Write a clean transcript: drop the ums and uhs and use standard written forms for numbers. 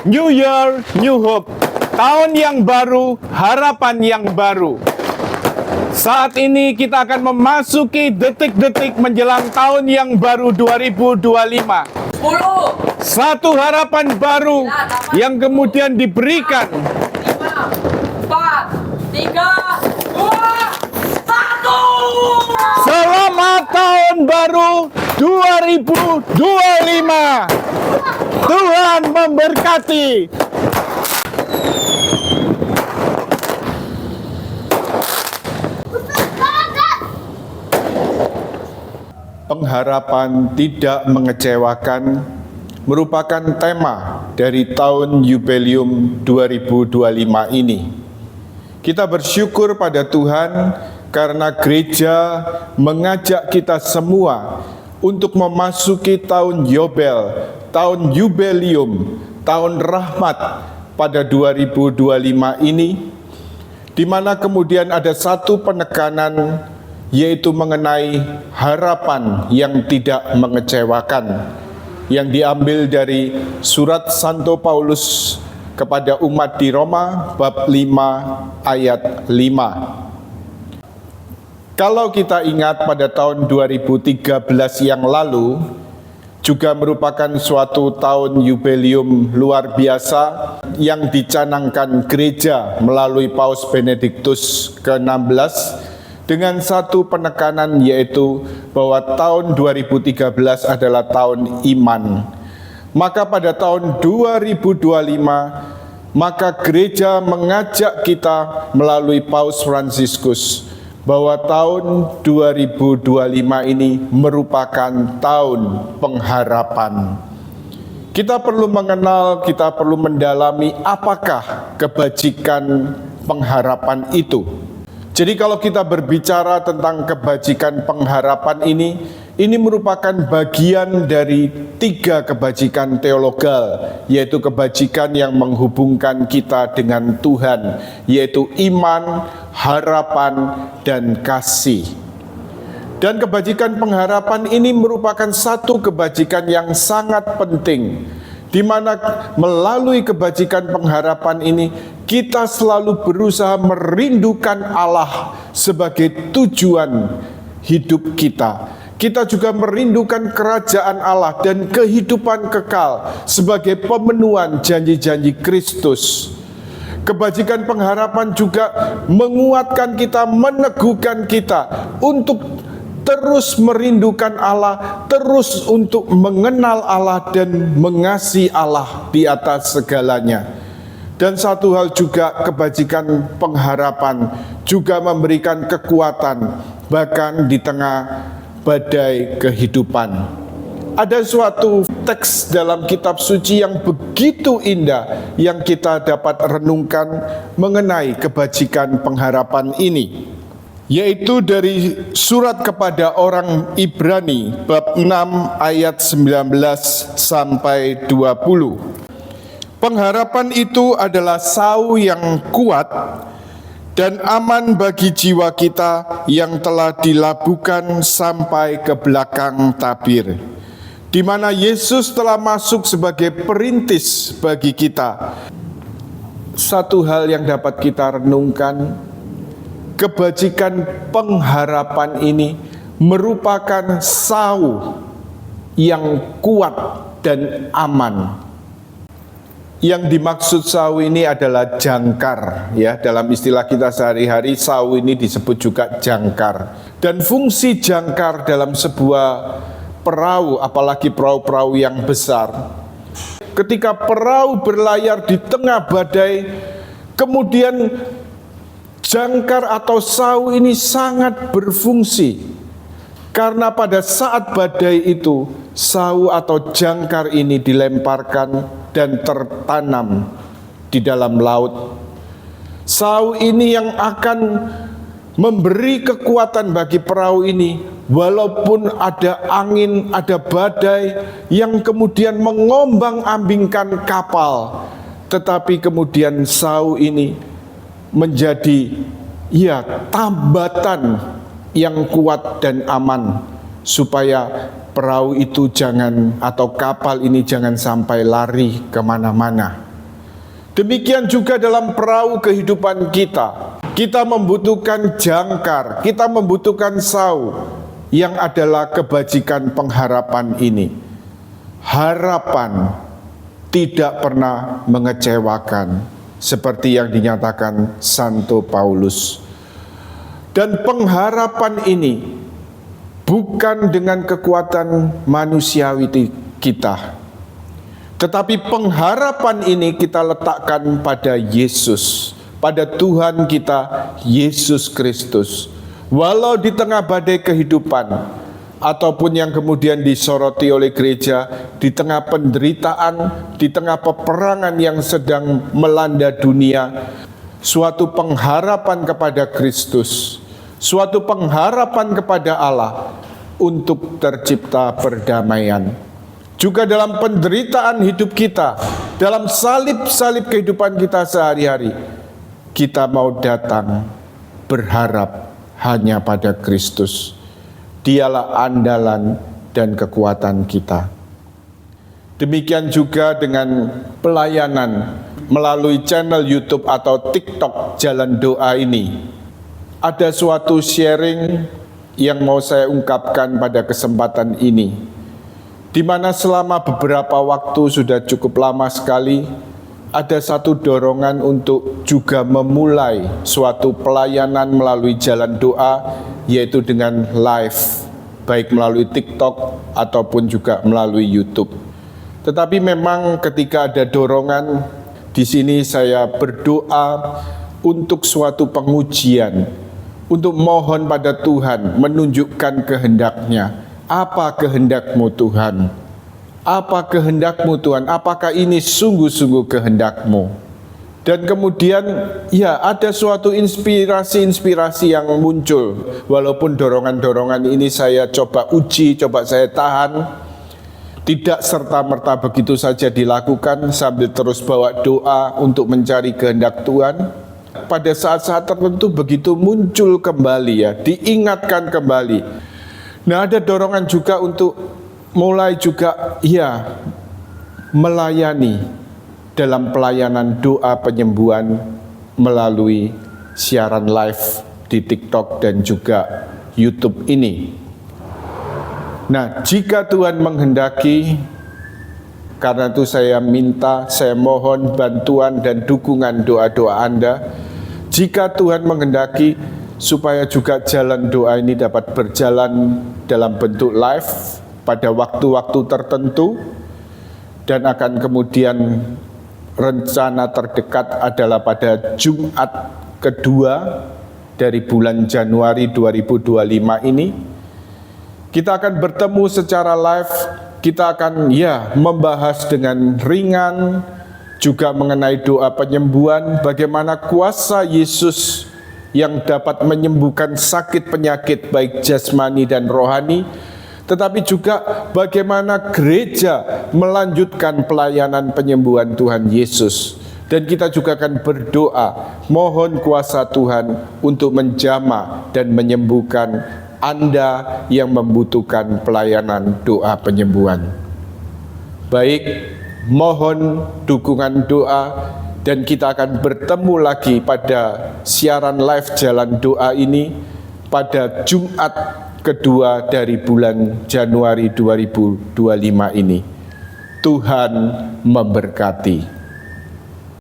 New Year, New Hope. Tahun yang baru, harapan yang baru. Saat ini kita akan memasuki detik-detik menjelang tahun yang baru 2025. 10, Satu harapan baru yang kemudian diberikan. 5, 4, 3, 2, 1. Selamat tahun baru 2025. Tuhan memberkati. Pengharapan tidak mengecewakan merupakan tema dari tahun Jubileum 2025 ini. Kita bersyukur pada Tuhan karena gereja mengajak kita semua untuk memasuki tahun Yobel, tahun Jubileum, tahun rahmat pada 2025 ini, di mana kemudian ada satu penekanan, yaitu mengenai harapan yang tidak mengecewakan, yang diambil dari surat Santo Paulus kepada umat di Roma bab 5 ayat 5. Kalau kita ingat pada tahun 2013 yang lalu, juga merupakan suatu tahun jubileum luar biasa yang dicanangkan gereja melalui Paus Benediktus ke-16 dengan satu penekanan, yaitu bahwa tahun 2013 adalah tahun iman. Maka pada tahun 2025, maka gereja mengajak kita melalui Paus Fransiskus bahwa tahun 2025 ini merupakan tahun pengharapan. Kita perlu mengenal, kita perlu mendalami apakah kebajikan pengharapan itu. Jadi kalau kita berbicara tentang kebajikan pengharapan ini merupakan bagian dari 3 kebajikan teologal, yaitu kebajikan yang menghubungkan kita dengan Tuhan, yaitu iman, harapan, dan kasih. Dan kebajikan pengharapan ini merupakan satu kebajikan yang sangat penting, di mana melalui kebajikan pengharapan ini kita selalu berusaha merindukan Allah sebagai tujuan hidup kita. Kita juga merindukan kerajaan Allah dan kehidupan kekal sebagai pemenuhan janji-janji Kristus. Kebajikan pengharapan juga menguatkan kita, meneguhkan kita untuk terus merindukan Allah, terus untuk mengenal Allah dan mengasihi Allah di atas segalanya. Dan satu hal juga, kebajikan pengharapan juga memberikan kekuatan bahkan di tengah badai kehidupan. Ada suatu teks dalam kitab suci yang begitu indah yang kita dapat renungkan mengenai kebajikan pengharapan ini, yaitu dari surat kepada orang Ibrani bab 6 ayat 19 sampai 20. Pengharapan itu adalah sau yang kuat dan aman bagi jiwa kita yang telah dilabuhkan sampai ke belakang tabir, di mana Yesus telah masuk sebagai perintis bagi kita. Satu hal yang dapat kita renungkan, kebajikan pengharapan ini merupakan sau yang kuat dan aman. Yang dimaksud sau ini adalah jangkar, ya, dalam istilah kita sehari-hari sau ini disebut juga jangkar. Dan fungsi jangkar dalam sebuah perahu, apalagi perahu-perahu yang besar, ketika perahu berlayar di tengah badai, kemudian jangkar atau sau ini sangat berfungsi, karena pada saat badai itu sau atau jangkar ini dilemparkan dan tertanam di dalam laut. Sau ini yang akan memberi kekuatan bagi perahu ini, walaupun ada angin, ada badai yang kemudian mengombang-ambingkan kapal, tetapi kemudian sau ini menjadi tambatan yang kuat dan aman, supaya perahu itu jangan, atau kapal ini jangan sampai lari kemana-mana. Demikian juga dalam perahu kehidupan kita. Kita membutuhkan jangkar, kita membutuhkan sau yang adalah kebajikan pengharapan ini. Harapan tidak pernah mengecewakan, seperti yang dinyatakan Santo Paulus. Dan pengharapan ini bukan dengan kekuatan manusiawi kita, tetapi pengharapan ini kita letakkan pada Yesus, pada Tuhan kita Yesus Kristus. Walau di tengah badai kehidupan, ataupun yang kemudian disoroti oleh gereja, di tengah penderitaan, di tengah peperangan yang sedang melanda dunia, suatu pengharapan kepada Kristus, suatu pengharapan kepada Allah untuk tercipta perdamaian. Juga dalam penderitaan hidup kita, dalam salib-salib kehidupan kita sehari-hari, kita mau datang berharap hanya pada Kristus. Dialah andalan dan kekuatan kita. Demikian juga dengan pelayanan melalui channel YouTube atau TikTok Jalan Doa ini. Ada suatu sharing yang mau saya ungkapkan pada kesempatan ini, di mana selama beberapa waktu sudah cukup lama sekali ada satu dorongan untuk juga memulai suatu pelayanan melalui Jalan Doa, yaitu dengan live, baik melalui TikTok ataupun juga melalui YouTube. Tetapi memang ketika ada dorongan, di sini saya berdoa untuk suatu pengujian, untuk mohon pada Tuhan menunjukkan kehendak-Nya. Apa kehendak-Mu Tuhan? Apa kehendak-Mu Tuhan? Apakah ini sungguh-sungguh kehendak-Mu? Dan kemudian ya ada suatu inspirasi-inspirasi yang muncul. Walaupun dorongan-dorongan ini saya coba uji, coba saya tahan, tidak serta-merta begitu saja dilakukan sambil terus bawa doa untuk mencari kehendak Tuhan. Pada saat-saat tertentu begitu muncul kembali ya, diingatkan kembali. Nah, ada dorongan juga untuk mulai juga ya melayani dalam pelayanan doa penyembuhan melalui siaran live di TikTok dan juga YouTube ini. Nah, jika Tuhan menghendaki, karena itu saya minta, saya mohon bantuan dan dukungan doa-doa Anda. Jika Tuhan menghendaki, supaya juga jalan doa ini dapat berjalan dalam bentuk live pada waktu-waktu tertentu, dan akan kemudian rencana terdekat adalah pada Jumat kedua dari bulan Januari 2025 ini. Kita akan bertemu secara live, kita akan membahas dengan ringan juga mengenai doa penyembuhan, bagaimana kuasa Yesus yang dapat menyembuhkan sakit penyakit baik jasmani dan rohani, tetapi juga bagaimana gereja melanjutkan pelayanan penyembuhan Tuhan Yesus. Dan kita juga akan berdoa, mohon kuasa Tuhan untuk menjamah dan menyembuhkan Anda yang membutuhkan pelayanan doa penyembuhan. Baik, mohon dukungan doa. Dan kita akan bertemu lagi pada siaran live Jalan Doa ini pada Jumat kedua dari bulan Januari 2025 ini. Tuhan memberkati.